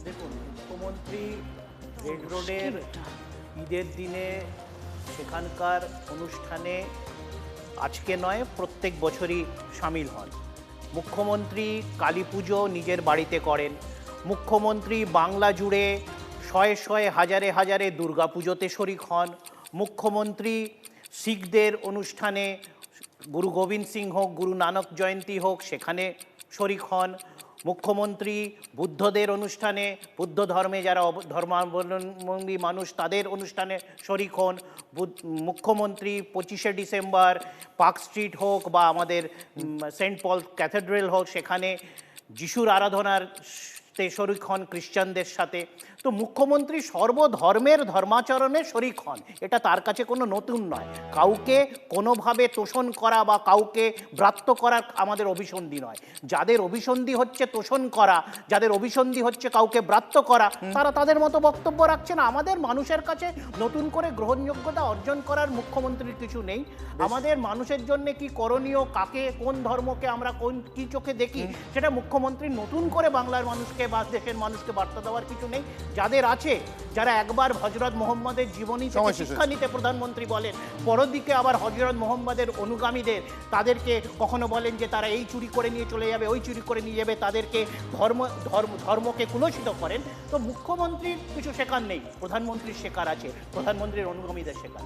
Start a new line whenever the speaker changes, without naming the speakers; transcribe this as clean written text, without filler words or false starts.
দেখুন, মুখ্যমন্ত্রী রেড রোডের ঈদের দিনে সেখানকার অনুষ্ঠানে আজকে নয় প্রত্যেক বছরই সামিল হন। মুখ্যমন্ত্রী কালী পুজো নিজের বাড়িতে করেন। মুখ্যমন্ত্রী বাংলা জুড়ে শয়ে শয়ে হাজারে হাজারে দুর্গা পুজোতে শরিক হন। মুখ্যমন্ত্রী শিখদের অনুষ্ঠানে গুরু গোবিন্দ সিং হোক, গুরু নানক জয়ন্তী হোক, সেখানে শরিক হন। মুখ্যমন্ত্রী বুদ্ধদের অনুষ্ঠানে, বুদ্ধ ধর্মে যারা ধর্মাবলম্বী মানুষ তাদের অনুষ্ঠানে শরিক হন। মুখ্যমন্ত্রী 25শে ডিসেম্বর পার্ক স্ট্রিট হোক বা আমাদের সেন্ট পল ক্যাথেড্রাল হোক, সেখানে যিশুর আরাধনার শরিক হন খ্রিস্টানদের সাথে। তো মুখ্যমন্ত্রী সর্বধর্মের ধর্মাচরণে শরিক হন, এটা তার কাছে কোনো নতুন নয়। কাউকে কোনোভাবে তোষণ করা বা কাউকে ব্রাত্য করার আমাদের অভিসন্ধি নয়। যাদের অভিসন্ধি হচ্ছে তোষণ করা, যাদের অভিসন্ধি হচ্ছে কাউকে ব্রাত্য করা, তারা তাদের মতো বক্তব্য রাখছে না। আমাদের মানুষের কাছে নতুন করে গ্রহণযোগ্যতা অর্জন করার মুখ্যমন্ত্রীর কিছু নেই। আমাদের মানুষের জন্য কি করণীয়, কাকে কোন ধর্মকে আমরা কি চোখে দেখি, সেটা মুখ্যমন্ত্রী নতুন করে বাংলার মানুষকে বা দেশের মানুষকে বার্তা দেওয়ার কিছু নেই। যাদের আছে, যারা একবার হযরত মুহাম্মদের জীবনী থেকে শিক্ষা নিতে প্রধানমন্ত্রী বলেন, পরদিকে আবার হযরত মুহাম্মদের অনুগামীদের তাদেরকে কখনো বলেন যে তারা এই চুরি করে নিয়ে চলে যাবে, ওই চুরি করে নিয়ে যাবে, তাদেরকে ধর্মকে কুলসিত করেন। তো মুখ্যমন্ত্রীর কিছু শেখার নেই, প্রধানমন্ত্রীর শেখার আছে, প্রধানমন্ত্রীর অনুগামীদের শেখার।